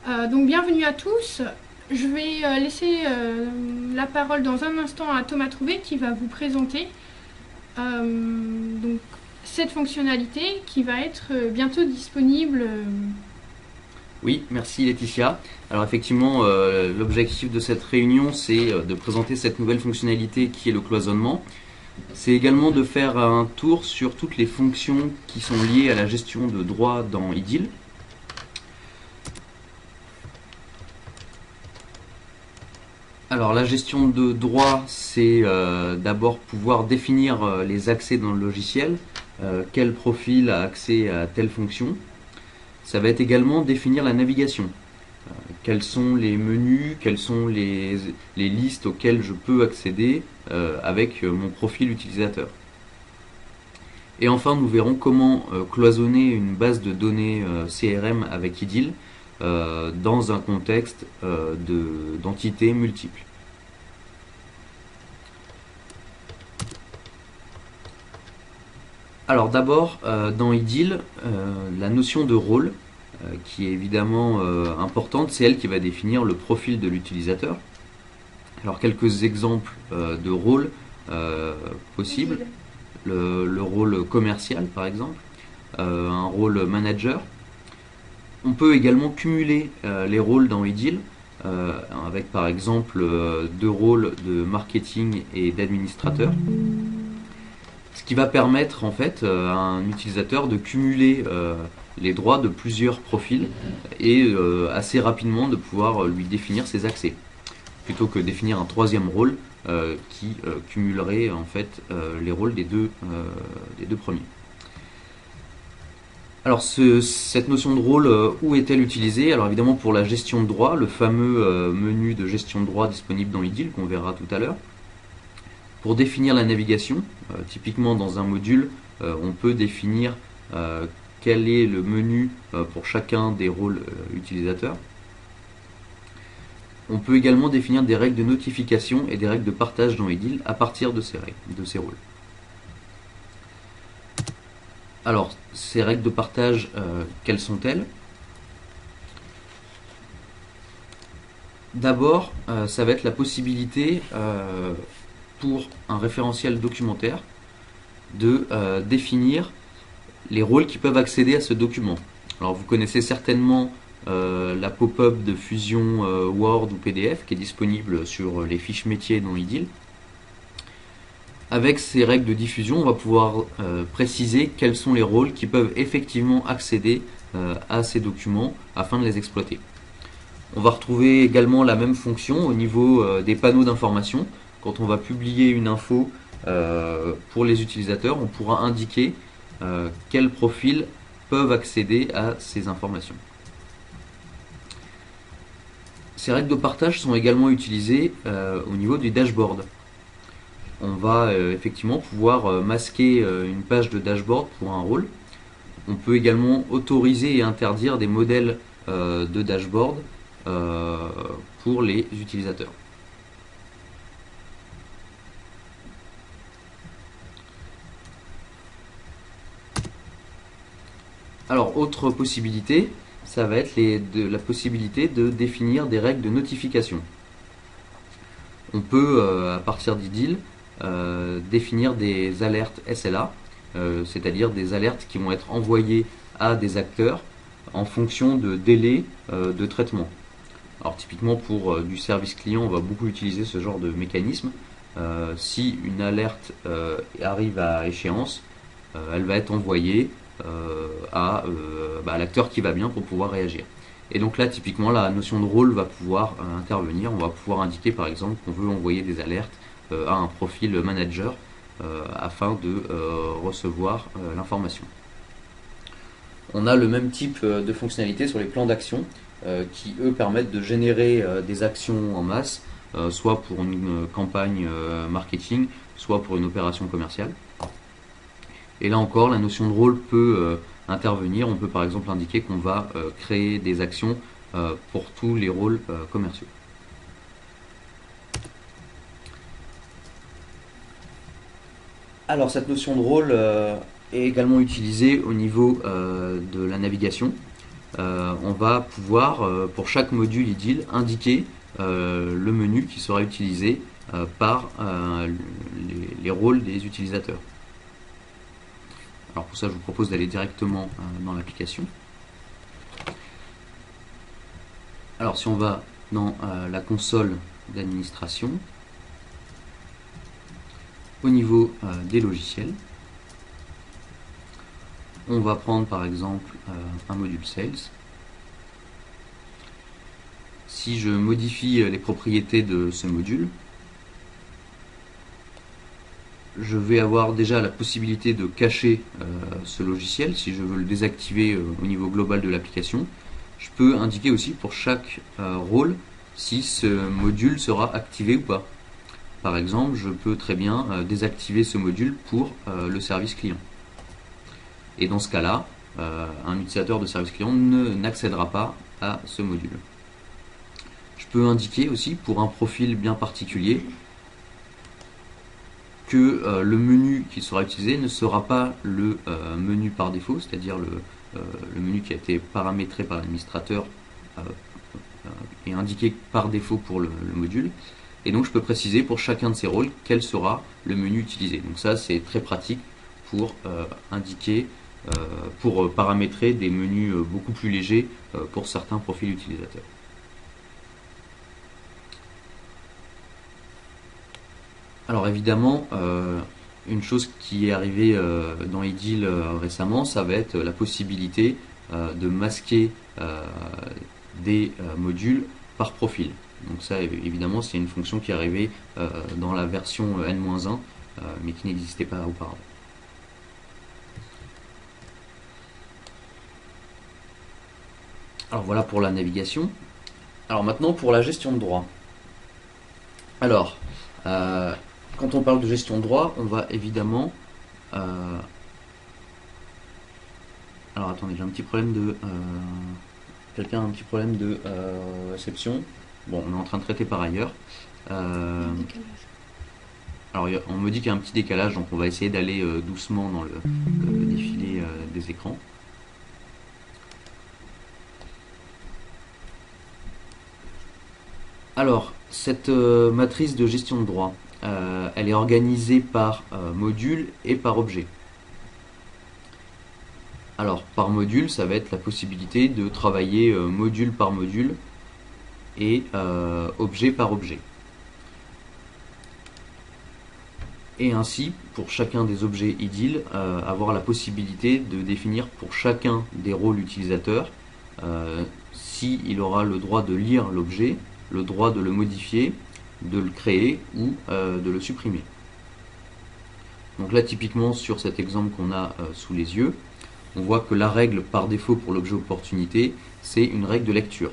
Donc bienvenue à tous. Je vais laisser la parole dans un instant à Thomas Trouvé qui va vous présenter donc cette fonctionnalité qui va être bientôt disponible. Oui, merci Laetitia. Alors effectivement, l'objectif de cette réunion, c'est de présenter cette nouvelle fonctionnalité qui est le cloisonnement. C'est également de faire un tour sur toutes les fonctions qui sont liées à la gestion de droits dans IDIL. Alors la gestion de droits, c'est d'abord pouvoir définir les accès dans le logiciel, quel profil a accès à telle fonction. Ça va être également définir la navigation. Quels sont les menus, quelles sont les listes auxquelles je peux accéder avec mon profil utilisateur. Et enfin, nous verrons comment cloisonner une base de données CRM avec IDIL dans un contexte d'entités multiples. Alors d'abord, dans IDIL, la notion de rôle, qui est évidemment importante, c'est elle qui va définir le profil de l'utilisateur. Alors quelques exemples de rôles possibles. Le rôle commercial par exemple, un rôle manager. On peut également cumuler les rôles dans IDIL avec par exemple deux rôles de marketing et d'administrateur. Ce qui va permettre en fait à un utilisateur de cumuler les droits de plusieurs profils et assez rapidement de pouvoir lui définir ses accès, plutôt que définir un troisième rôle qui cumulerait en fait les rôles des deux premiers. Alors cette notion de rôle, où est-elle utilisée? Alors évidemment pour la gestion de droits, le fameux menu de gestion de droits disponible dans IDIL qu'on verra tout à l'heure. Pour définir la navigation, typiquement dans un module, on peut définir quel est le menu pour chacun des rôles utilisateurs. On peut également définir des règles de notification et des règles de partage dans IDIL à partir de ces règles, de ces rôles. Alors, ces règles de partage, quelles sont-elles? D'abord, ça va être la possibilité pour un référentiel documentaire de définir les rôles qui peuvent accéder à ce document. Alors vous connaissez certainement la pop-up de fusion Word ou PDF qui est disponible sur les fiches métiers dans IDIL. Avec ces règles de diffusion, on va pouvoir préciser quels sont les rôles qui peuvent effectivement accéder à ces documents afin de les exploiter. On va retrouver également la même fonction au niveau des panneaux d'information. Quand on va publier une info pour les utilisateurs, on pourra indiquer quels profils peuvent accéder à ces informations. Ces règles de partage sont également utilisées au niveau du dashboard. On va effectivement pouvoir masquer une page de dashboard pour un rôle. On peut également autoriser et interdire des modèles de dashboard pour les utilisateurs. Alors, autre possibilité, ça va être la possibilité de définir des règles de notification. On peut, à partir d'IDIL, définir des alertes SLA, c'est-à-dire des alertes qui vont être envoyées à des acteurs en fonction de délais de traitement. Alors typiquement pour du service client, on va beaucoup utiliser ce genre de mécanisme. Si une alerte arrive à échéance, elle va être envoyée à l'acteur qui va bien pour pouvoir réagir. Et donc là, typiquement, la notion de rôle va pouvoir intervenir. On va pouvoir indiquer par exemple qu'on veut envoyer des alertes à un profil manager afin de recevoir l'information. On a le même type de fonctionnalité sur les plans d'action qui, eux, permettent de générer des actions en masse, soit pour une campagne marketing, soit pour une opération commerciale. Et là encore, la notion de rôle peut intervenir. On peut par exemple indiquer qu'on va créer des actions pour tous les rôles commerciaux. Alors cette notion de rôle est également utilisée au niveau de la navigation. on va pouvoir, pour chaque module IDIL, indiquer le menu qui sera utilisé par les rôles des utilisateurs. Alors pour ça, je vous propose d'aller directement dans l'application. Alors si on va dans la console d'administration, au niveau des logiciels, on va prendre par exemple un module Sales. Si je modifie les propriétés de ce module, je vais avoir déjà la possibilité de cacher ce logiciel si je veux le désactiver au niveau global de l'application. Je peux indiquer aussi pour chaque rôle si ce module sera activé ou pas. Par exemple, je peux très bien désactiver ce module pour le service client. Et dans ce cas-là, un utilisateur de service client n'accédera pas à ce module. Je peux indiquer aussi pour un profil bien particulier que le menu qui sera utilisé ne sera pas le menu par défaut, c'est-à-dire le menu qui a été paramétré par l'administrateur et indiqué par défaut pour le module. Et donc je peux préciser pour chacun de ces rôles quel sera le menu utilisé. Donc ça c'est très pratique pour indiquer, pour paramétrer des menus beaucoup plus légers pour certains profils utilisateurs. Alors évidemment, une chose qui est arrivée dans IDIL récemment, ça va être la possibilité de masquer des modules par profil. Donc ça évidemment c'est une fonction qui est arrivée dans la version N-1 mais qui n'existait pas auparavant. Alors voilà pour la navigation. Alors maintenant pour la gestion de droit. Alors quand on parle de gestion de droit, on va évidemment... alors attendez, j'ai un petit problème de... quelqu'un a un petit problème de réception. Bon, on est en train de traiter par ailleurs. Alors on me dit qu'il y a un petit décalage, donc on va essayer d'aller doucement dans le défilé des écrans. Alors, cette matrice de gestion de droit, elle est organisée par module et par objet. Alors, par module, ça va être la possibilité de travailler module par module et objet par objet. Et ainsi, pour chacun des objets IDIL, avoir la possibilité de définir pour chacun des rôles utilisateurs s'il aura le droit de lire l'objet, le droit de le modifier, de le créer ou de le supprimer. Donc là typiquement sur cet exemple qu'on a sous les yeux, on voit que la règle par défaut pour l'objet opportunité, c'est une règle de lecture.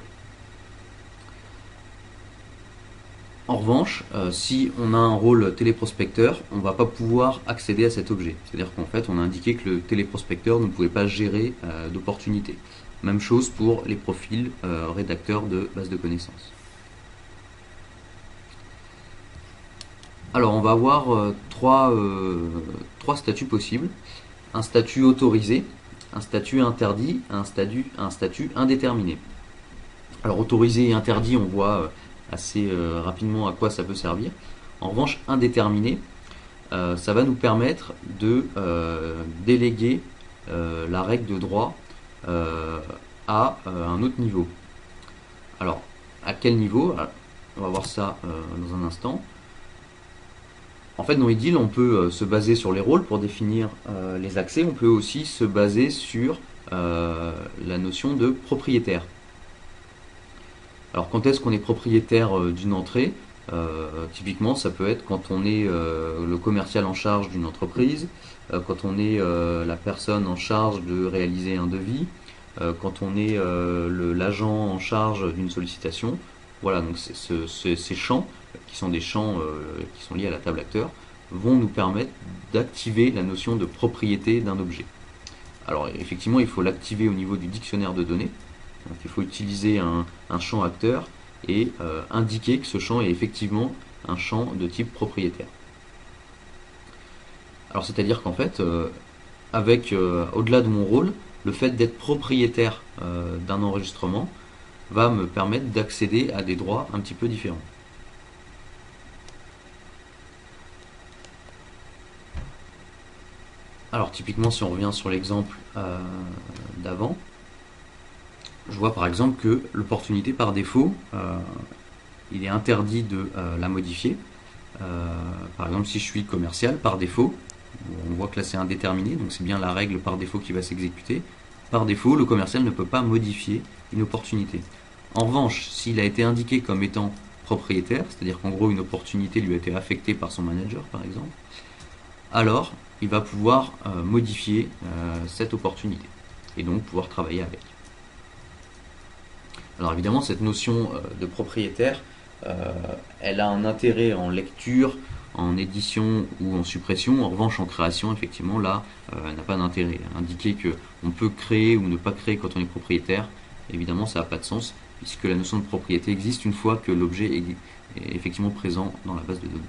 En revanche, si on a un rôle téléprospecteur, on ne va pas pouvoir accéder à cet objet. C'est-à-dire qu'en fait, on a indiqué que le téléprospecteur ne pouvait pas gérer d'opportunités. Même chose pour les profils rédacteurs de bases de connaissances. Alors, on va avoir trois statuts possibles. Un statut autorisé, un statut interdit, un statut indéterminé. Alors, autorisé et interdit, on voit assez rapidement à quoi ça peut servir. En revanche, indéterminé, ça va nous permettre de déléguer la règle de droit à un autre niveau. Alors, à quel niveau? On va voir ça dans un instant. En fait, dans IDIL, on peut se baser sur les rôles pour définir les accès. On peut aussi se baser sur la notion de propriétaire. Alors, quand est-ce qu'on est propriétaire d'une entrée? Typiquement, ça peut être quand on est le commercial en charge d'une entreprise, quand on est la personne en charge de réaliser un devis, quand on est l'agent en charge d'une sollicitation. Voilà, donc ces champs, qui sont des champs qui sont liés à la table acteur, vont nous permettre d'activer la notion de propriété d'un objet. Alors effectivement, il faut l'activer au niveau du dictionnaire de données. Donc, il faut utiliser un champ acteur et indiquer que ce champ est effectivement un champ de type propriétaire. Alors c'est-à-dire qu'en fait, au-delà de mon rôle, le fait d'être propriétaire d'un enregistrement va me permettre d'accéder à des droits un petit peu différents. Alors typiquement, si on revient sur l'exemple d'avant, je vois par exemple que l'opportunité par défaut, il est interdit de la modifier. Par exemple, si je suis commercial, par défaut, on voit que là c'est indéterminé, donc c'est bien la règle par défaut qui va s'exécuter. Par défaut, le commercial ne peut pas modifier une opportunité. En revanche, s'il a été indiqué comme étant propriétaire, c'est-à-dire qu'en gros une opportunité lui a été affectée par son manager par exemple, alors il va pouvoir modifier cette opportunité et donc pouvoir travailler avec. Alors évidemment, cette notion de propriétaire, elle a un intérêt en lecture, en édition ou en suppression. En revanche, en création, effectivement, là, elle n'a pas d'intérêt. Indiquer qu'on peut créer ou ne pas créer quand on est propriétaire, évidemment, ça n'a pas de sens, puisque la notion de propriété existe une fois que l'objet est effectivement présent dans la base de données.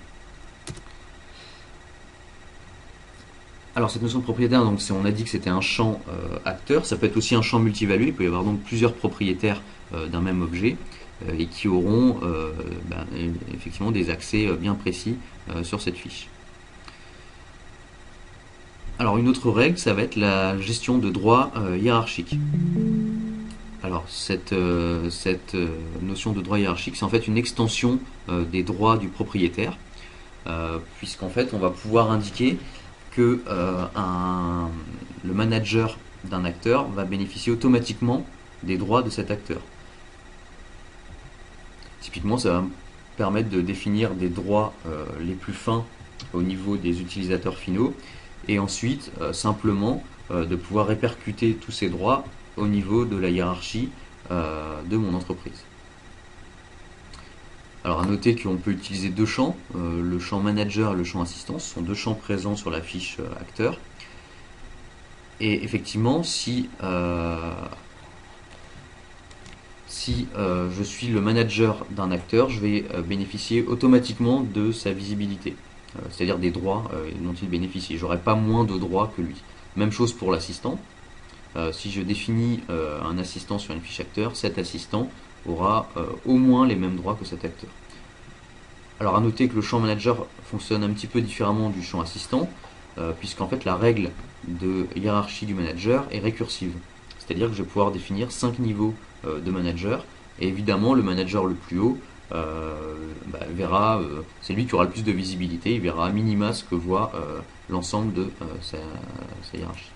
Alors cette notion de propriétaire, donc on a dit que c'était un champ acteur, ça peut être aussi un champ multivalue, il peut y avoir donc plusieurs propriétaires d'un même objet et qui auront effectivement des accès bien précis sur cette fiche. Alors une autre règle, ça va être la gestion de droits hiérarchiques. Alors cette notion de droit hiérarchique, c'est en fait une extension des droits du propriétaire, puisqu'en fait on va pouvoir indiquer que le manager d'un acteur va bénéficier automatiquement des droits de cet acteur. Typiquement, ça va me permettre de définir des droits les plus fins au niveau des utilisateurs finaux et ensuite simplement de pouvoir répercuter tous ces droits au niveau de la hiérarchie de mon entreprise. Alors à noter qu'on peut utiliser deux champs, le champ manager et le champ assistant, ce sont deux champs présents sur la fiche acteur. Et effectivement, si je suis le manager d'un acteur, je vais bénéficier automatiquement de sa visibilité, c'est-à-dire des droits dont il bénéficie. Je n'aurai pas moins de droits que lui. Même chose pour l'assistant. Si je définis un assistant sur une fiche acteur, cet assistant aura au moins les mêmes droits que cet acteur. Alors à noter que le champ manager fonctionne un petit peu différemment du champ assistant, puisqu'en fait la règle de hiérarchie du manager est récursive. C'est-à-dire que je vais pouvoir définir 5 niveaux de manager, et évidemment le manager le plus haut verra, c'est lui qui aura le plus de visibilité, il verra à minima ce que voit l'ensemble de sa hiérarchie.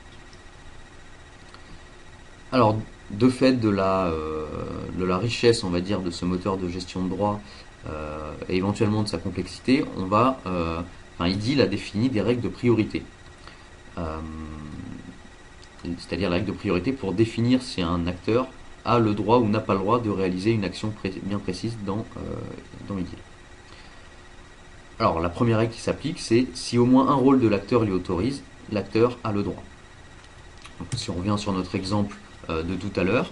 Alors, de fait de la richesse, on va dire, de ce moteur de gestion de droit et éventuellement de sa complexité, IDIL a défini des règles de priorité. C'est-à-dire la règle de priorité pour définir si un acteur a le droit ou n'a pas le droit de réaliser une action bien précise dans IDIL. Alors, la première règle qui s'applique, c'est si au moins un rôle de l'acteur l'y autorise, l'acteur a le droit. Donc, si on revient sur notre exemple de tout à l'heure,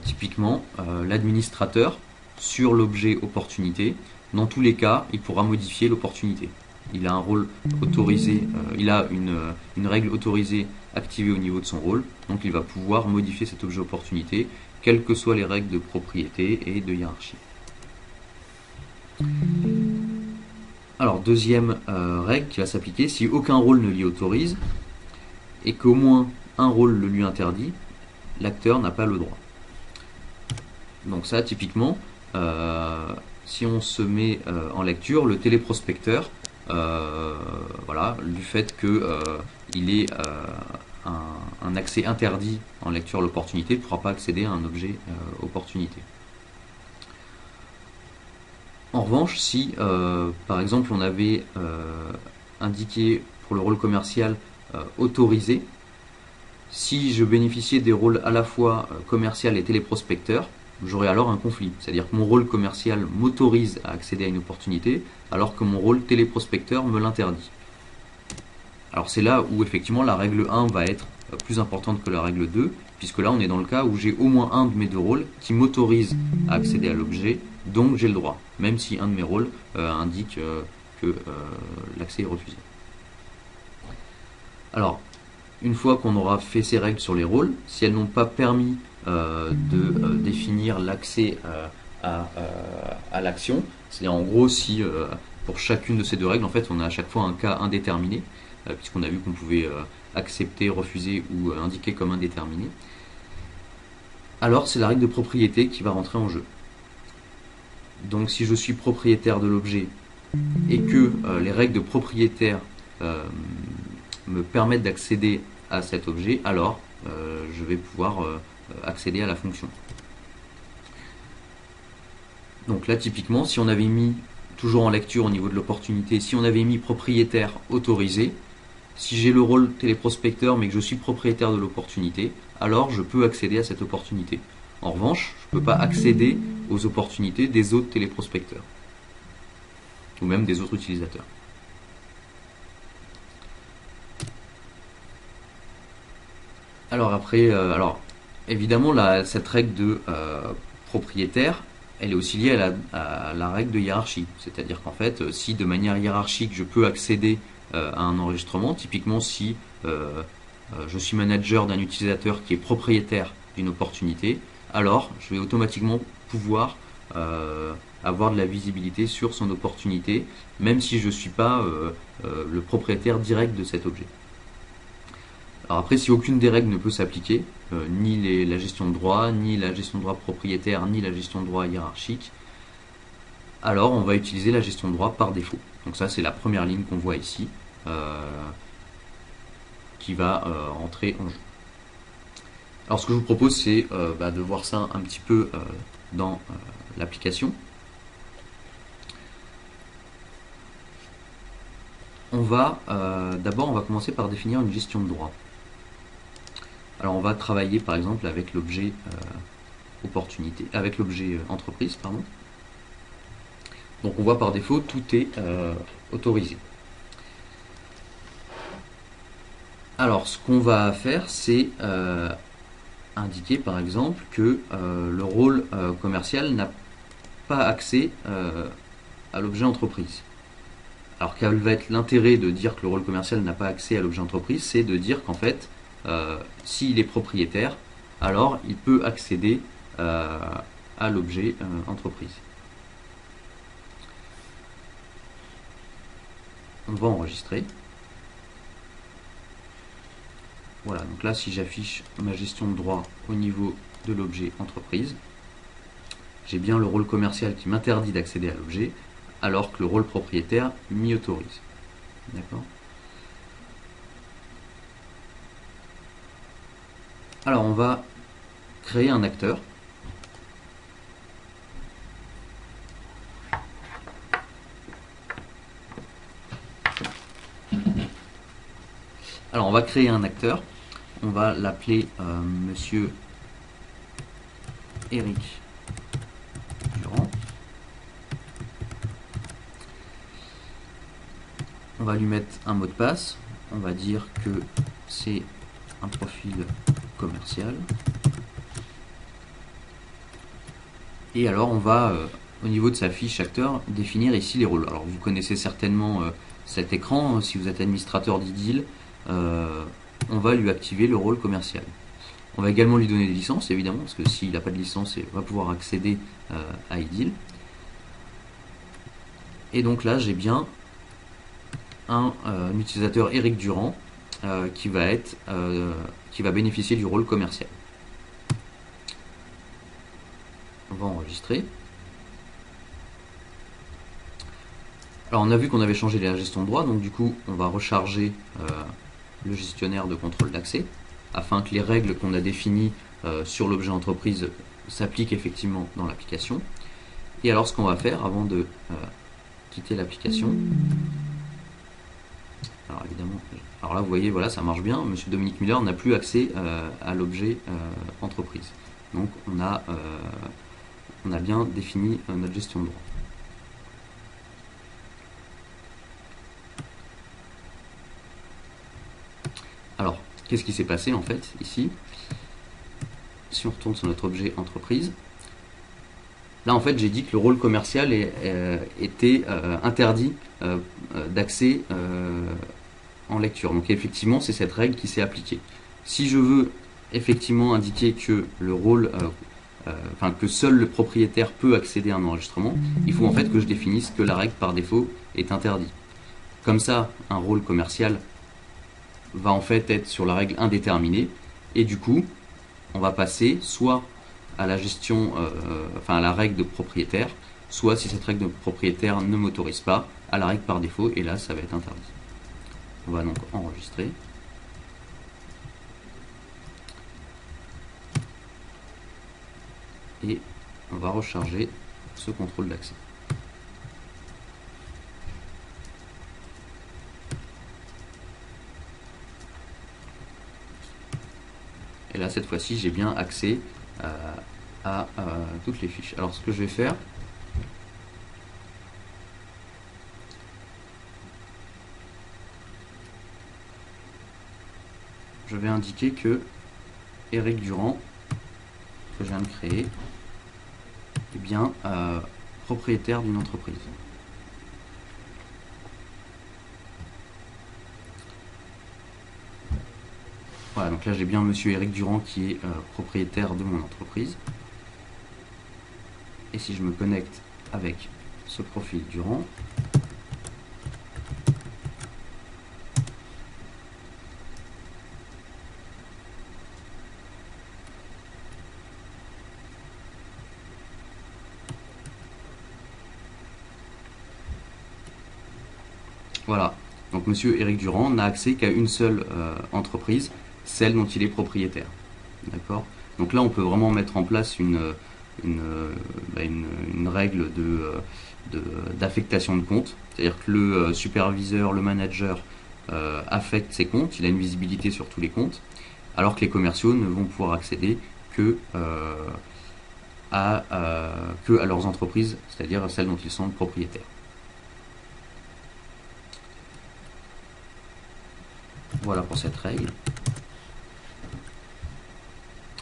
typiquement l'administrateur sur l'objet opportunité, dans tous les cas il pourra modifier l'opportunité. Il a un rôle autorisé, il a une règle autorisée activée au niveau de son rôle, donc il va pouvoir modifier cet objet opportunité, quelles que soient les règles de propriété et de hiérarchie. Alors deuxième règle qui va s'appliquer, si aucun rôle ne l'y autorise et qu'au moins un rôle le lui interdit, l'acteur n'a pas le droit. Donc ça, typiquement, si on se met en lecture, le téléprospecteur, du fait qu'il ait un accès interdit en lecture à l'opportunité, ne pourra pas accéder à un objet opportunité. En revanche, si par exemple on avait indiqué pour le rôle commercial autorisé, si je bénéficiais des rôles à la fois commercial et téléprospecteur, j'aurais alors un conflit. C'est-à-dire que mon rôle commercial m'autorise à accéder à une opportunité, alors que mon rôle téléprospecteur me l'interdit. Alors c'est là où effectivement la règle 1 va être plus importante que la règle 2, puisque là on est dans le cas où j'ai au moins un de mes deux rôles qui m'autorise à accéder à l'objet, donc j'ai le droit, même si un de mes rôles indique que l'accès est refusé. Alors, une fois qu'on aura fait ces règles sur les rôles, si elles n'ont pas permis de définir l'accès à l'action, c'est-à-dire en gros si pour chacune de ces deux règles, en fait, on a à chaque fois un cas indéterminé, puisqu'on a vu qu'on pouvait accepter, refuser ou indiquer comme indéterminé, alors c'est la règle de propriété qui va rentrer en jeu. Donc si je suis propriétaire de l'objet et que les règles de propriétaire me permettent d'accéder à cet objet, alors je vais pouvoir accéder à la fonction. Donc là typiquement, si on avait mis, toujours en lecture au niveau de l'opportunité, si on avait mis propriétaire autorisé, si j'ai le rôle téléprospecteur mais que je suis propriétaire de l'opportunité, alors je peux accéder à cette opportunité. En revanche, je ne peux pas accéder aux opportunités des autres téléprospecteurs, ou même des autres utilisateurs. Alors après, évidemment, cette règle de propriétaire, elle est aussi liée à la règle de hiérarchie. C'est-à-dire qu'en fait, si de manière hiérarchique, je peux accéder à un enregistrement, typiquement si je suis manager d'un utilisateur qui est propriétaire d'une opportunité, alors je vais automatiquement pouvoir avoir de la visibilité sur son opportunité, même si je ne suis pas le propriétaire direct de cet objet. Alors après, si aucune des règles ne peut s'appliquer, ni la gestion de droit, ni la gestion de droit propriétaire, ni la gestion de droit hiérarchique, alors on va utiliser la gestion de droit par défaut. Donc ça, c'est la première ligne qu'on voit ici, qui va entrer en jeu. Alors ce que je vous propose, c'est de voir ça un petit peu dans l'application. D'abord, on va commencer par définir une gestion de droit. Alors on va travailler par exemple avec l'objet opportunité, avec l'objet entreprise, pardon. Donc on voit par défaut tout est autorisé. Alors ce qu'on va faire, c'est indiquer par exemple que le rôle commercial n'a pas accès à l'objet entreprise. Alors quel va être l'intérêt de dire que le rôle commercial n'a pas accès à l'objet entreprise? C'est de dire qu'en fait, s'il est propriétaire, alors il peut accéder à l'objet entreprise. On va enregistrer. Voilà, donc là si j'affiche ma gestion de droit au niveau de l'objet entreprise, j'ai bien le rôle commercial qui m'interdit d'accéder à l'objet, alors que le rôle propriétaire m'y autorise. D'accord ? Alors on va créer un acteur. Alors on va créer un acteur. On va l'appeler Monsieur Eric Durand. On va lui mettre un mot de passe. On va dire que c'est un profil commercial. Et alors on va, au niveau de sa fiche acteur, définir ici les rôles. Alors vous connaissez certainement cet écran, si vous êtes administrateur d'IDIL, on va lui activer le rôle commercial. On va également lui donner des licences, évidemment, parce que s'il n'a pas de licence, il va pouvoir accéder à IDIL. Et donc là, j'ai bien un utilisateur Eric Durand qui va bénéficier du rôle commercial. On va enregistrer. Alors on a vu qu'on avait changé la gestion de droit, donc du coup on va recharger le gestionnaire de contrôle d'accès afin que les règles qu'on a définies sur l'objet entreprise s'appliquent effectivement dans l'application. Et alors ce qu'on va faire avant de quitter l'application, alors évidemment, alors là vous voyez, voilà, ça marche bien, Monsieur Dominique Miller n'a plus accès à l'objet entreprise. Donc on a bien défini notre gestion de droit. Alors, qu'est-ce qui s'est passé en fait ici? Si on retourne sur notre objet entreprise, là en fait j'ai dit que le rôle commercial était interdit d'accès en lecture. Donc effectivement, c'est cette règle qui s'est appliquée. Si je veux effectivement indiquer que le rôle, que seul le propriétaire peut accéder à un enregistrement, il faut en fait que je définisse que la règle par défaut est interdite. Comme ça, un rôle commercial va en fait être sur la règle indéterminée, et du coup, on va passer soit à la gestion, à la règle de propriétaire, soit si cette règle de propriétaire ne m'autorise pas, à la règle par défaut, et là ça va être interdit. On va donc enregistrer. Et on va recharger ce contrôle d'accès. Et là, cette fois-ci, j'ai bien accès à toutes les fiches. Alors, ce que je vais faire, je vais indiquer que Eric Durand, que je viens de créer, est bien propriétaire d'une entreprise. Voilà, donc là j'ai bien monsieur Eric Durand qui est propriétaire de mon entreprise. Et si je me connecte avec ce profil Durand, voilà, donc monsieur Eric Durand n'a accès qu'à une seule entreprise, celle dont il est propriétaire. D'accord. Donc là on peut vraiment mettre en place une règle d'affectation de compte, c'est-à-dire que le superviseur, le manager affecte ses comptes, il a une visibilité sur tous les comptes, alors que les commerciaux ne vont pouvoir accéder que à leurs entreprises, c'est-à-dire à celles dont ils sont propriétaires. Voilà pour cette règle.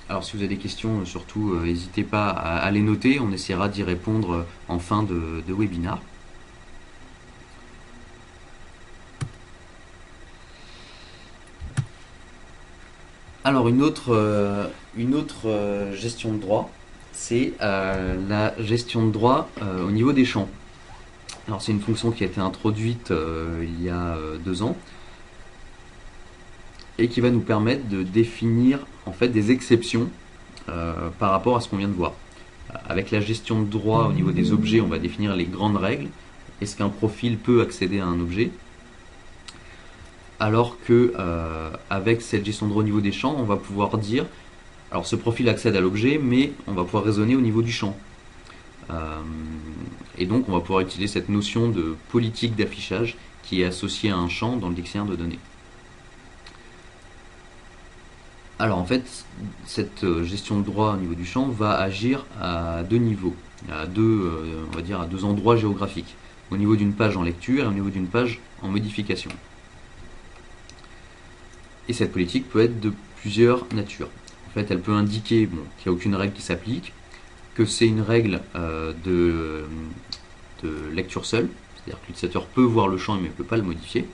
Alors si vous avez des questions, surtout n'hésitez pas à les noter, on essaiera d'y répondre en fin de webinaire. Alors une autre gestion de droit, c'est la gestion de droit au niveau des champs. Alors c'est une fonction qui a été introduite il y a 2 ans et qui va nous permettre de définir en fait des exceptions par rapport à ce qu'on vient de voir. Avec la gestion de droit au niveau des objets, on va définir les grandes règles. Est-ce qu'un profil peut accéder à un objet? Alors que avec cette gestion de droit au niveau des champs, on va pouvoir dire, alors ce profil accède à l'objet, mais on va pouvoir raisonner au niveau du champ. Et donc on va pouvoir utiliser cette notion de politique d'affichage qui est associée à un champ dans le dictionnaire de données. Alors en fait, cette gestion de droit au niveau du champ va agir à 2 niveaux, on va dire à 2 endroits géographiques, au niveau d'une page en lecture et au niveau d'une page en modification. Et cette politique peut être de plusieurs natures. En fait, elle peut indiquer qu'il n'y a aucune règle qui s'applique, que c'est une règle de lecture seule, c'est-à-dire que l'utilisateur peut voir le champ mais ne peut pas le modifier.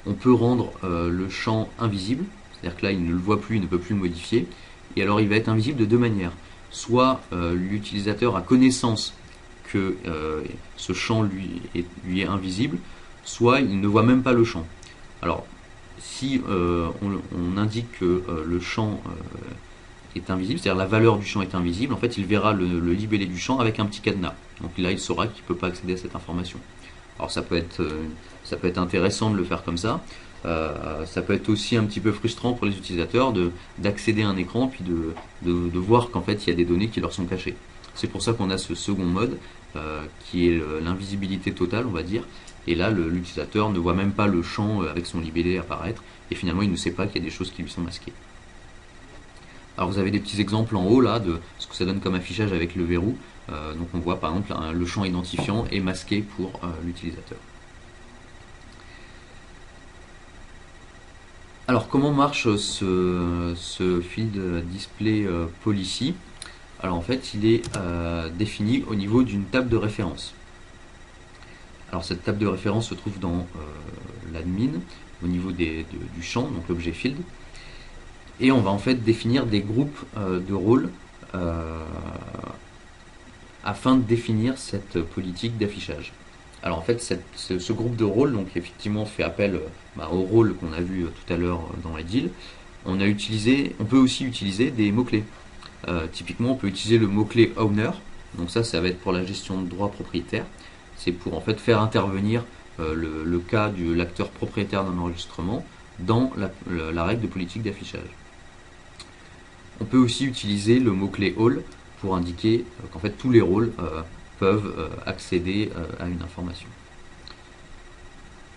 On peut rendre le champ invisible, c'est-à-dire que là il ne le voit plus, il ne peut plus le modifier, et alors il va être invisible de 2 manières. Soit l'utilisateur a connaissance que ce champ lui est invisible, soit il ne voit même pas le champ. Alors si on indique que le champ est invisible, c'est-à-dire la valeur du champ est invisible, en fait il verra le libellé du champ avec un petit cadenas. Donc là il saura qu'il ne peut pas accéder à cette information. Alors ça peut être intéressant de le faire comme ça. Ça peut être aussi un petit peu frustrant pour les utilisateurs d'accéder à un écran puis de voir qu'en fait il y a des données qui leur sont cachées. C'est pour ça qu'on a ce second mode qui est l'invisibilité totale, on va dire. Et là l'utilisateur ne voit même pas le champ avec son libellé apparaître et finalement il ne sait pas qu'il y a des choses qui lui sont masquées. Alors vous avez des petits exemples en haut là de ce que ça donne comme affichage avec le verrou. Donc on voit par exemple le champ identifiant est masqué pour l'utilisateur. Alors comment marche ce Field Display Policy? Alors en fait il est défini au niveau d'une table de référence. Alors cette table de référence se trouve dans l'admin, au niveau du champ, donc l'objet field. Et on va en fait définir des groupes de rôles afin de définir cette politique d'affichage. Alors en fait, ce groupe de rôles, donc effectivement, fait appel au rôle qu'on a vu tout à l'heure dans les deals. On peut aussi utiliser des mots-clés. Typiquement, on peut utiliser le mot-clé owner. Donc ça va être pour la gestion de droits propriétaires. C'est pour en fait faire intervenir le cas de l'acteur propriétaire d'un enregistrement dans la règle de politique d'affichage. On peut aussi utiliser le mot-clé all pour indiquer qu'en fait tous les rôles peuvent accéder à une information.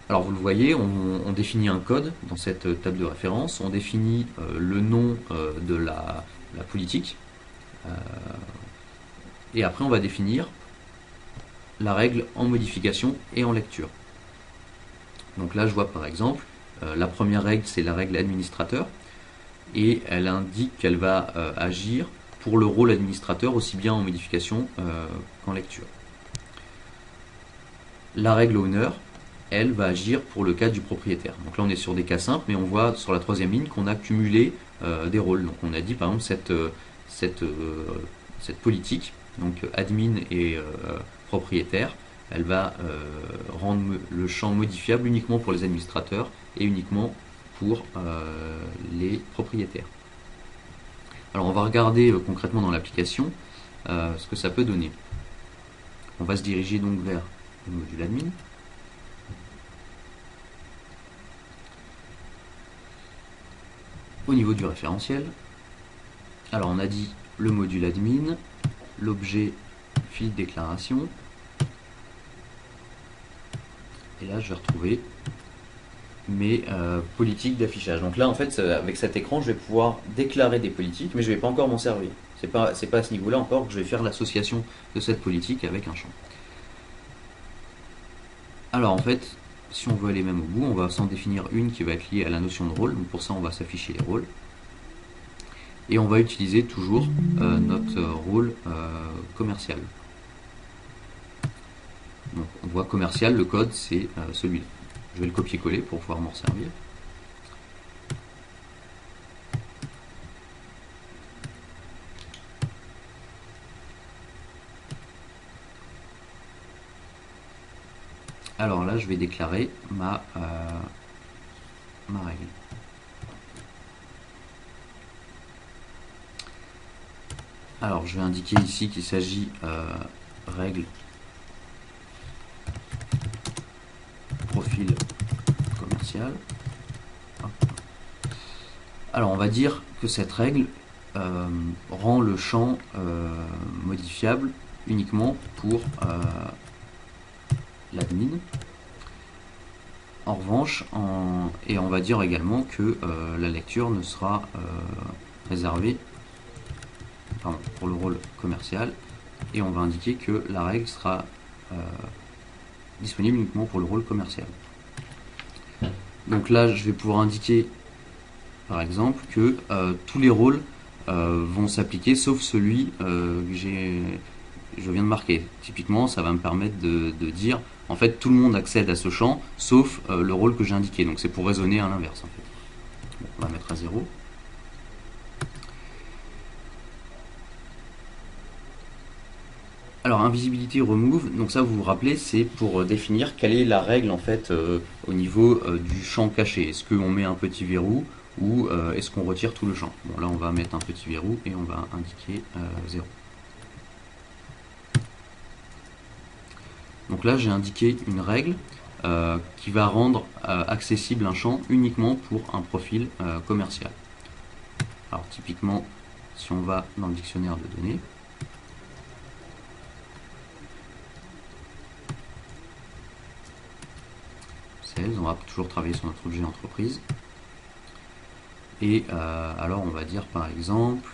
Alors vous le voyez, on définit un code dans cette table de référence, on définit le nom de la politique, et après on va définir la règle en modification et en lecture. Donc là je vois par exemple, la première règle c'est la règle administrateur, et elle indique qu'elle va agir pour le rôle administrateur aussi bien en modification qu'en lecture. La règle owner, elle va agir pour le cas du propriétaire. Donc là on est sur des cas simples, mais on voit sur la troisième ligne qu'on a cumulé des rôles. Donc on a dit par exemple cette politique, donc admin et propriétaire, elle va rendre le champ modifiable uniquement pour les administrateurs et uniquement pour les propriétaires. Alors on va regarder concrètement dans l'application ce que ça peut donner. On va se diriger donc vers le module admin. Au niveau du référentiel, alors on a dit le module admin, l'objet field déclaration, et là je vais retrouver mes politiques d'affichage. Donc là en fait avec cet écran je vais pouvoir déclarer des politiques, mais je ne vais pas encore m'en servir. C'est pas à ce niveau là encore que je vais faire l'association de cette politique avec un champ. Alors en fait, si on veut aller même au bout, on va s'en définir une qui va être liée à la notion de rôle. Donc pour ça on va s'afficher les rôles. Et on va utiliser toujours notre rôle commercial. Donc on voit commercial, le code c'est celui-là. Je vais le copier-coller pour pouvoir m'en servir. Alors là, je vais déclarer ma règle. Alors, je vais indiquer ici qu'il s'agit règle profil commercial. Alors, on va dire que cette règle rend le champ modifiable uniquement pour l'admin. En revanche, et on va dire également que la lecture ne sera réservée pour le rôle commercial, et on va indiquer que la règle sera disponible uniquement pour le rôle commercial. Donc là, je vais pouvoir indiquer par exemple que tous les rôles vont s'appliquer sauf celui que je viens de marquer. Typiquement, ça va me permettre de dire en fait tout le monde accède à ce champ sauf le rôle que j'ai indiqué. Donc c'est pour raisonner à l'inverse en fait. Bon, on va mettre à 0. Alors invisibility remove, donc ça vous vous rappelez, c'est pour définir quelle est la règle en fait au niveau du champ caché. Est-ce qu'on met un petit verrou ou est-ce qu'on retire tout le champ? Bon là on va mettre un petit verrou et on va indiquer 0. Donc là j'ai indiqué une règle qui va rendre accessible un champ uniquement pour un profil commercial. Alors typiquement si on va dans le dictionnaire de données, on va toujours travailler sur notre objet entreprise. Et alors on va dire par exemple,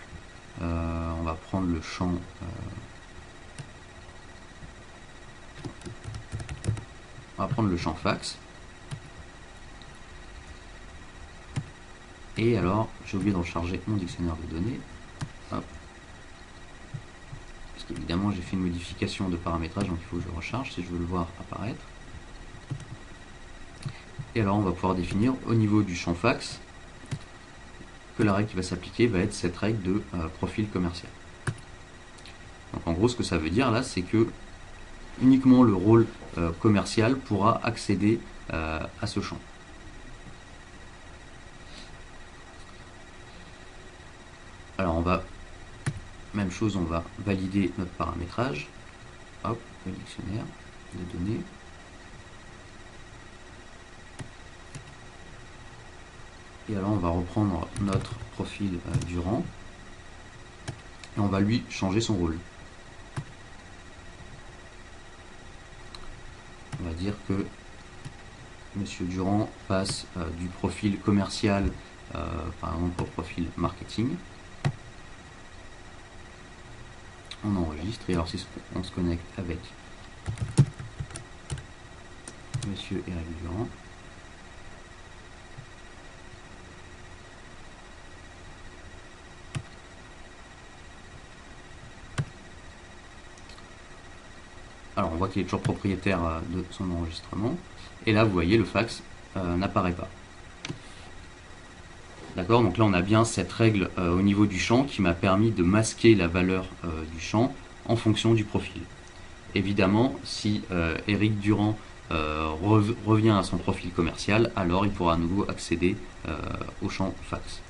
on va prendre le champ fax. Et alors j'ai oublié de recharger mon dictionnaire de données. Hop. Parce qu'évidemment j'ai fait une modification de paramétrage, donc il faut que je le recharge si je veux le voir apparaître. Et alors on va pouvoir définir au niveau du champ fax que la règle qui va s'appliquer va être cette règle de profil commercial. Donc en gros ce que ça veut dire là, c'est que uniquement le rôle commercial pourra accéder à ce champ. Alors même chose, on va valider notre paramétrage. Hop, le dictionnaire de données. Et alors on va reprendre notre profil Durand et on va lui changer son rôle. On va dire que Monsieur Durand passe du profil commercial par exemple au profil marketing. On enregistre et alors si on se connecte avec Monsieur Eric Durand. Alors on voit qu'il est toujours propriétaire de son enregistrement. Et là vous voyez le fax n'apparaît pas. D'accord, donc là on a bien cette règle au niveau du champ qui m'a permis de masquer la valeur du champ en fonction du profil. Évidemment, si Eric Durand revient à son profil commercial, alors il pourra à nouveau accéder au champ fax.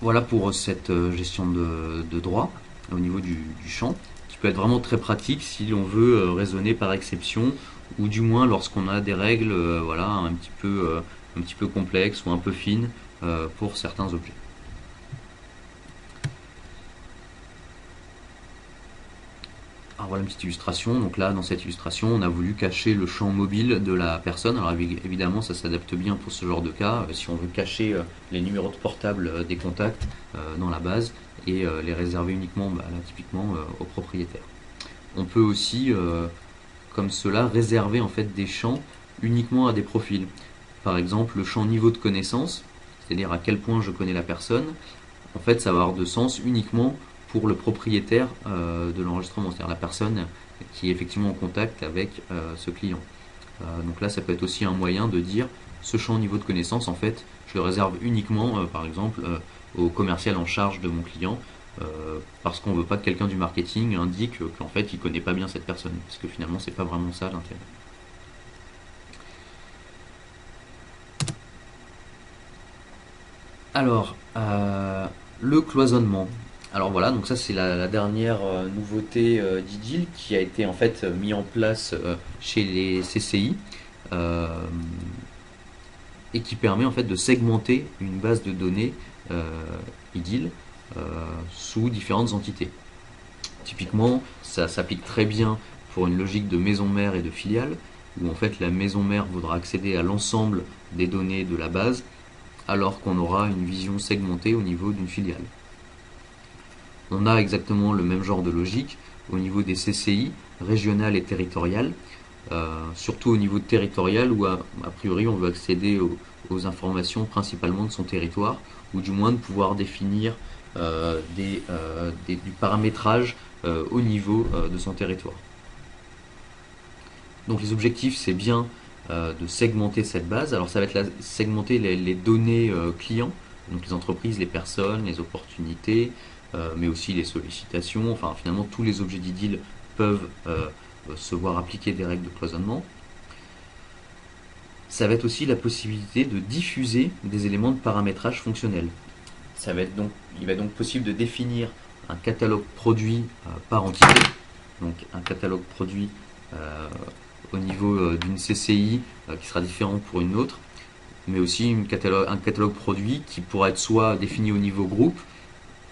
Voilà pour cette gestion de droit au niveau du champ, qui peut être vraiment très pratique si l'on veut raisonner par exception, ou du moins lorsqu'on a des règles voilà, un petit peu complexes ou un peu fines pour certains objets. Alors voilà une petite illustration. Donc là, dans cette illustration, on a voulu cacher le champ mobile de la personne. Alors évidemment, ça s'adapte bien pour ce genre de cas. Si on veut cacher les numéros de portable des contacts dans la base et les réserver uniquement, là, typiquement, aux propriétaires. On peut aussi, comme cela, réserver en fait des champs uniquement à des profils. Par exemple, le champ niveau de connaissance, c'est-à-dire à quel point je connais la personne. En fait, ça va avoir de sens uniquement pour le propriétaire de l'enregistrement, c'est-à-dire la personne qui est effectivement en contact avec ce client. Donc là, ça peut être aussi un moyen de dire ce champ niveau de connaissance, en fait, je le réserve uniquement, par exemple, au commercial en charge de mon client, parce qu'on ne veut pas que quelqu'un du marketing indique qu'en fait, il ne connaît pas bien cette personne, parce que finalement, c'est pas vraiment ça l'intérêt. Alors, le cloisonnement. Alors voilà, donc ça c'est la dernière nouveauté d'IDIL qui a été en fait mis en place chez les CCI et qui permet en fait de segmenter une base de données IDIL sous différentes entités. Typiquement, ça s'applique très bien pour une logique de maison mère et de filiale, où en fait la maison mère voudra accéder à l'ensemble des données de la base, alors qu'on aura une vision segmentée au niveau d'une filiale. On a exactement le même genre de logique au niveau des CCI, régionales et territoriales, surtout au niveau territorial où a priori on veut accéder aux informations principalement de son territoire, ou du moins de pouvoir définir du paramétrage au niveau de son territoire. Donc les objectifs, c'est bien de segmenter cette base. Alors ça va être segmenter les données clients, donc les entreprises, les personnes, les opportunités, mais aussi les sollicitations. Enfin finalement tous les objets d'IDIL peuvent se voir appliquer des règles de cloisonnement. Ça va être aussi la possibilité de diffuser des éléments de paramétrage fonctionnel. Il va être donc possible de définir un catalogue produit par entité, donc un catalogue produit au niveau d'une CCI qui sera différent pour une autre, mais aussi un catalogue produit qui pourra être soit défini au niveau groupe,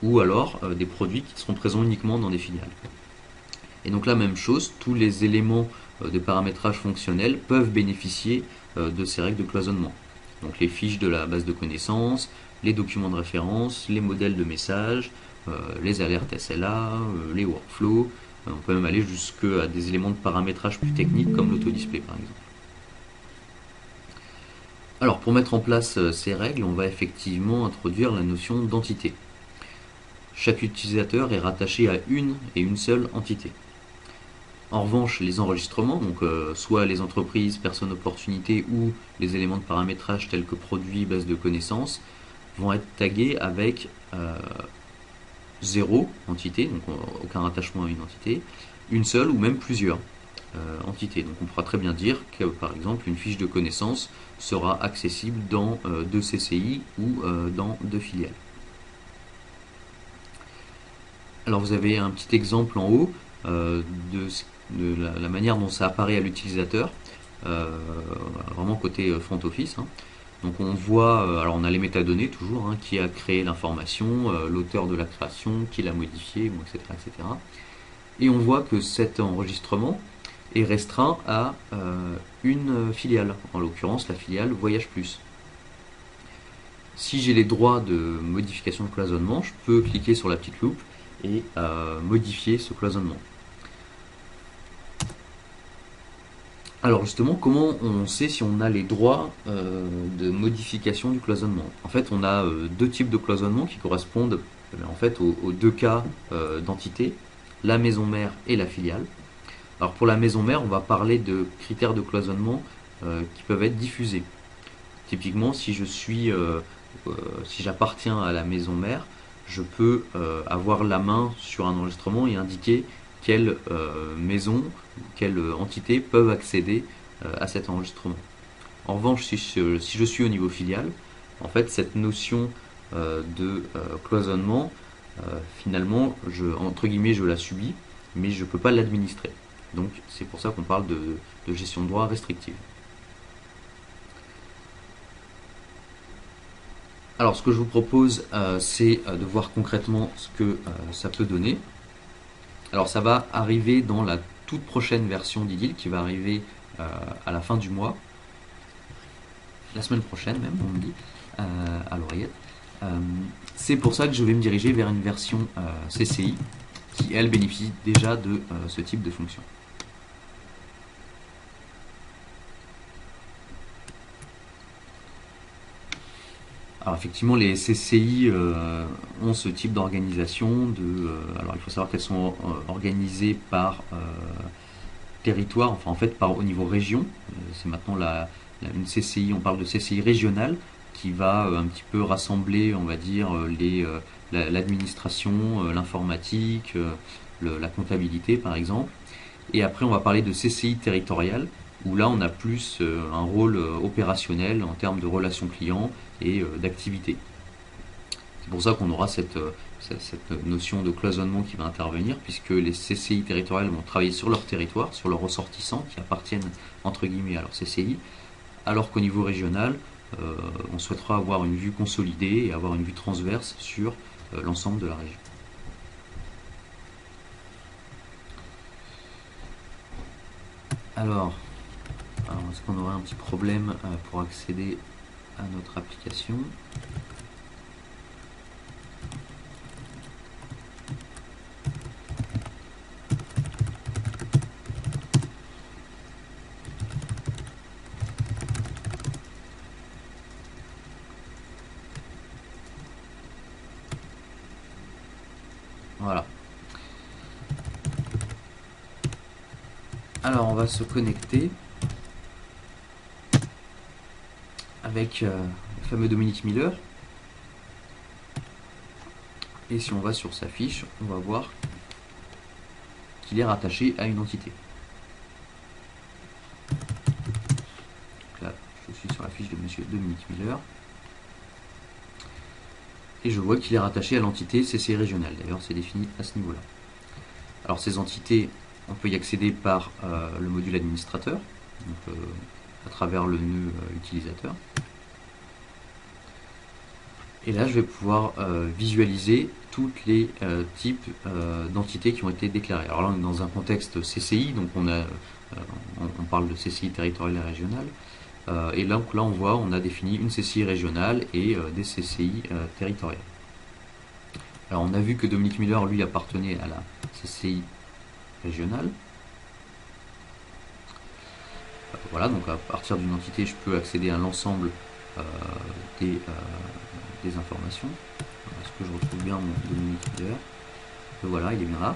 ou alors des produits qui seront présents uniquement dans des filiales. Et donc la même chose, tous les éléments de paramétrage fonctionnel peuvent bénéficier de ces règles de cloisonnement. Donc les fiches de la base de connaissances, les documents de référence, les modèles de messages, les alertes SLA, les workflows. On peut même aller jusqu'à des éléments de paramétrage plus techniques comme l'autodisplay par exemple. Alors pour mettre en place ces règles, on va effectivement introduire la notion d'entité. Chaque utilisateur est rattaché à une et une seule entité. En revanche, les enregistrements, donc soit les entreprises, personnes opportunités ou les éléments de paramétrage tels que produits, base de connaissances, vont être tagués avec 0 entité, donc aucun rattachement à une entité, une seule ou même plusieurs entités. Donc on pourra très bien dire que par exemple une fiche de connaissances sera accessible dans deux CCI ou dans deux filiales. Alors vous avez un petit exemple en haut de la manière dont ça apparaît à l'utilisateur, vraiment côté front office. Hein. Donc on voit, alors on a les métadonnées toujours, hein, qui a créé l'information, l'auteur de la création, qui l'a modifié, bon, etc., etc. Et on voit que cet enregistrement est restreint à une filiale, en l'occurrence la filiale Voyage Plus. Si j'ai les droits de modification de cloisonnement, je peux cliquer sur la petite loupe et modifier ce cloisonnement. Alors justement, comment on sait si on a les droits de modification du cloisonnement? En fait, on a deux types de cloisonnement qui correspondent en fait aux deux cas d'entité, la maison mère et la filiale. Alors pour la maison mère, on va parler de critères de cloisonnement qui peuvent être diffusés. Typiquement, si si j'appartiens à la maison mère, je peux avoir la main sur un enregistrement et indiquer quelles maisons, quelles entités peuvent accéder à cet enregistrement. En revanche, si je suis au niveau filial, en fait, cette notion de cloisonnement, finalement, entre guillemets, je la subis, mais je ne peux pas l'administrer. Donc, c'est pour ça qu'on parle de gestion de droit restrictive. Alors, ce que je vous propose, c'est de voir concrètement ce que ça peut donner. Alors, ça va arriver dans la toute prochaine version d'IDIL qui va arriver à la fin du mois, la semaine prochaine même, on me dit, à l'oreillette. C'est pour ça que je vais me diriger vers une version CCI qui, elle, bénéficie déjà de ce type de fonction. Alors effectivement, les CCI ont ce type d'organisation. Alors il faut savoir qu'elles sont organisées par territoire, enfin en fait au niveau région. C'est maintenant une CCI, on parle de CCI régionale, qui va un petit peu rassembler, on va dire, l'administration, l'informatique, la comptabilité par exemple. Et après, on va parler de CCI territoriale, où là, on a plus un rôle opérationnel en termes de relations clients et d'activité. C'est pour ça qu'on aura cette notion de cloisonnement qui va intervenir, puisque les CCI territoriales vont travailler sur leur territoire, sur leurs ressortissants qui appartiennent entre guillemets à leur CCI, alors qu'au niveau régional, on souhaitera avoir une vue consolidée et avoir une vue transverse sur l'ensemble de la région. Alors est-ce qu'on aurait un petit problème pour accéder à notre application? Voilà. Alors on va se connecter avec le fameux Dominique Miller. Et si on va sur sa fiche, on va voir qu'il est rattaché à une entité. Donc là, je suis sur la fiche de monsieur Dominique Miller. Et je vois qu'il est rattaché à l'entité CCI régionale. D'ailleurs, c'est défini à ce niveau-là. Alors ces entités, on peut y accéder par le module administrateur, donc, à travers le nœud utilisateur. Et là, je vais pouvoir visualiser tous les types d'entités qui ont été déclarées. Alors là, on est dans un contexte CCI, donc on parle de CCI territoriale et régionale. Et là, on voit, on a défini une CCI régionale et des CCI territoriales. Alors, on a vu que Dominique Miller, lui, appartenait à la CCI régionale. Voilà, donc à partir d'une entité, je peux accéder à l'ensemble des informations. Est-ce que je retrouve bien mon Dominique Miller? Voilà, il est bien là.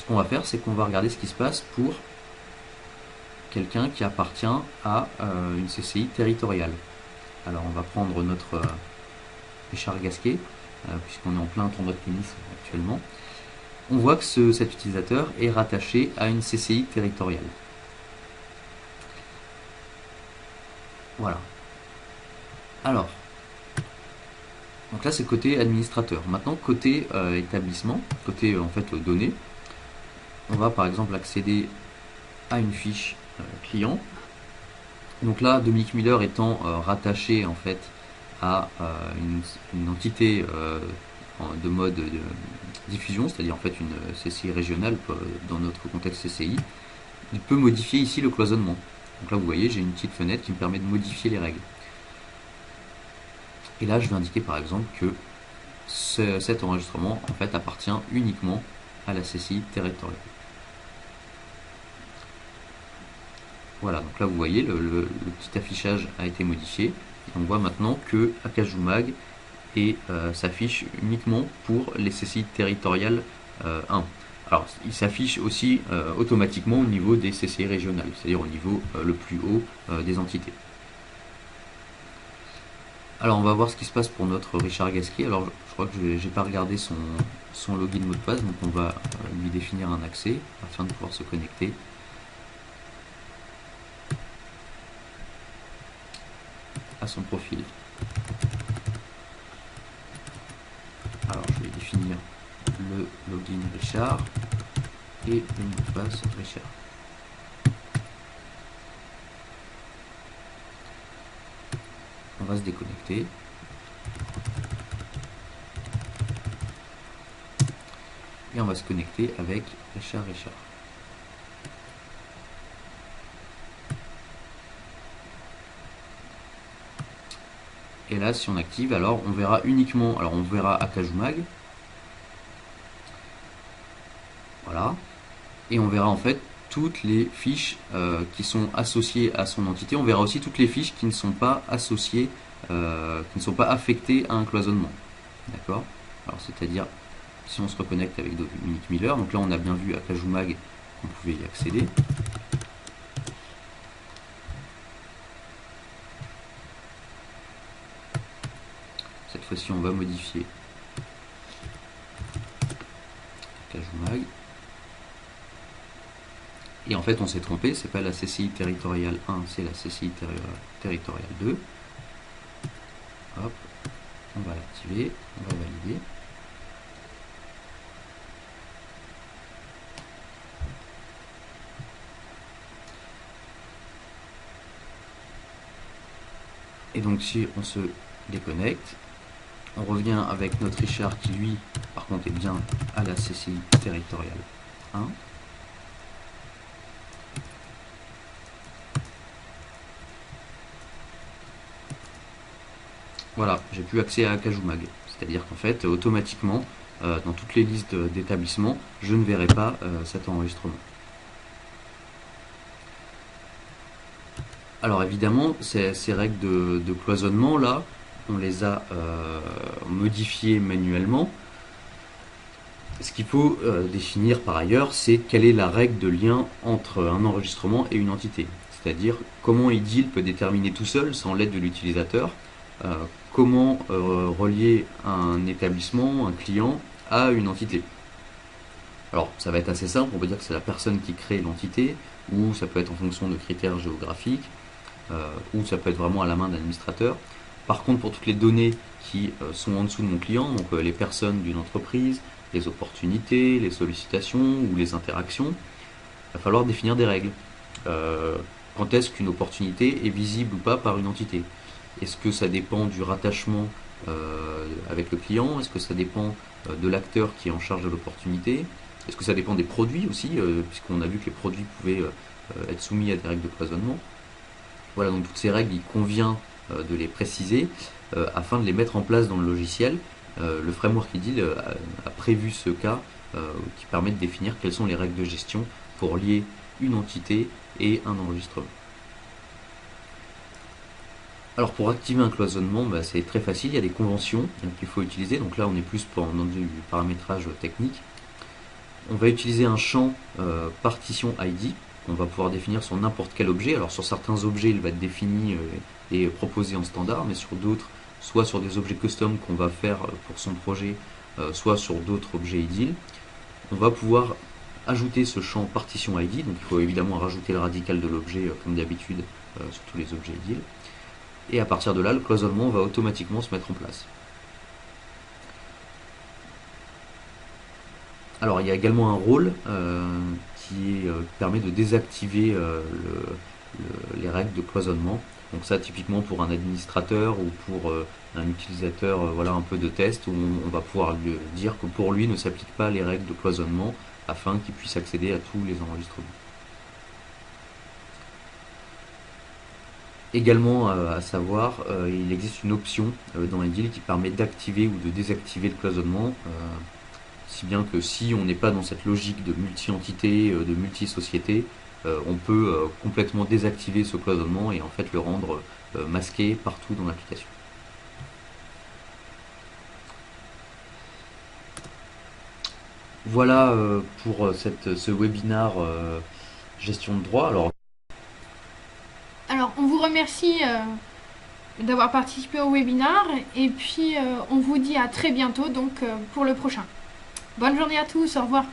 ce qu'on va faire, c'est qu'on va regarder ce qui se passe pour quelqu'un qui appartient à une CCI territoriale. Alors on va prendre notre Richard Gasquet, puisqu'on est en plein tournoi de tennis actuellement. On voit que cet utilisateur est rattaché à une CCI territoriale. Voilà. Alors, donc là c'est côté administrateur. Maintenant côté établissement, côté en fait données, on va par exemple accéder à une fiche client. Donc là, Dominique Miller étant rattaché en fait à une entité de mode de diffusion, c'est-à-dire en fait une CCI régionale dans notre contexte CCI, il peut modifier ici le cloisonnement. Donc là, vous voyez, j'ai une petite fenêtre qui me permet de modifier les règles. Et là, je vais indiquer par exemple que cet enregistrement en fait appartient uniquement à la CCI territoriale. Voilà, donc là vous voyez, le petit affichage a été modifié. Et on voit maintenant que Akajumag s'affiche uniquement pour les CCI territoriales 1. Alors il s'affiche aussi automatiquement au niveau des CCI régionales, c'est-à-dire au niveau le plus haut des entités. Alors on va voir ce qui se passe pour notre Richard Gasquet. Alors je crois que je n'ai pas regardé son login mot de passe, donc on va lui définir un accès afin de pouvoir se connecter. À son profil. Alors je vais définir le login Richard et le mot de passe Richard. On va se déconnecter. Et on va se connecter avec Richard. Et là, si on active, alors on verra uniquement, alors on verra Akajumag. Voilà. Et on verra en fait toutes les fiches qui sont associées à son entité. On verra aussi toutes les fiches qui ne sont pas associées, qui ne sont pas affectées à un cloisonnement. D'accord? Alors c'est-à-dire, si on se reconnecte avec Dominique Miller, donc là on a bien vu Akajumag qu'on pouvait y accéder. Cette fois-ci, on va modifier Akajumag. Et en fait, on s'est trompé, c'est pas la CCI territoriale 1, c'est la CCI territoriale 2. Hop, on va l'activer, on va valider. Et donc, si on se déconnecte, on revient avec notre Richard qui, lui, par contre, est bien à la CCI territoriale 1. Voilà, j'ai plus accès à Akajumag. C'est-à-dire qu'en fait, automatiquement, dans toutes les listes d'établissements, je ne verrai pas cet enregistrement. Alors évidemment, ces règles de cloisonnement là, on les a modifiées manuellement. Ce qu'il faut définir par ailleurs, c'est quelle est la règle de lien entre un enregistrement et une entité. C'est-à-dire comment IDIL peut déterminer tout seul, sans l'aide de l'utilisateur, comment relier un établissement, un client, à une entité. Alors ça va être assez simple, on peut dire que c'est la personne qui crée l'entité, ou ça peut être en fonction de critères géographiques, ou ça peut être vraiment à la main d'un administrateur. Par contre, pour toutes les données qui sont en dessous de mon client, donc les personnes d'une entreprise, les opportunités, les sollicitations ou les interactions, il va falloir définir des règles. Quand est-ce qu'une opportunité est visible ou pas par une entité? Est-ce que ça dépend du rattachement avec le client? Est-ce que ça dépend de l'acteur qui est en charge de l'opportunité? Est-ce que ça dépend des produits aussi, puisqu'on a vu que les produits pouvaient être soumis à des règles de cloisonnement? Voilà, donc toutes ces règles, il convient de les préciser afin de les mettre en place dans le logiciel. Le framework IDIL a prévu ce cas qui permet de définir quelles sont les règles de gestion pour lier une entité et un enregistrement. Alors pour activer un cloisonnement, c'est très facile, il y a des conventions qu'il faut utiliser. Donc là on est plus dans du paramétrage technique. On va utiliser un champ partition ID qu'on va pouvoir définir sur n'importe quel objet. Alors sur certains objets, il va être défini et proposé en standard, mais sur d'autres, soit sur des objets custom qu'on va faire pour son projet, soit sur d'autres objets IDIL. On va pouvoir ajouter ce champ partition ID, donc il faut évidemment rajouter le radical de l'objet comme d'habitude sur tous les objets IDIL. Et à partir de là, le cloisonnement va automatiquement se mettre en place. Alors il y a également un rôle qui permet de désactiver les règles de cloisonnement. Donc ça typiquement pour un administrateur ou pour un utilisateur voilà, un peu de test, où on va pouvoir lui dire que pour lui ne s'appliquent pas les règles de cloisonnement afin qu'il puisse accéder à tous les enregistrements. Également à savoir, il existe une option dans IDIL qui permet d'activer ou de désactiver le cloisonnement, si bien que si on n'est pas dans cette logique de multi-entité, de multi-société, on peut complètement désactiver ce cloisonnement et en fait le rendre masqué partout dans l'application. Voilà pour ce webinaire gestion de droit. Alors, on vous remercie d'avoir participé au webinaire et puis on vous dit à très bientôt donc pour le prochain. Bonne journée à tous, au revoir.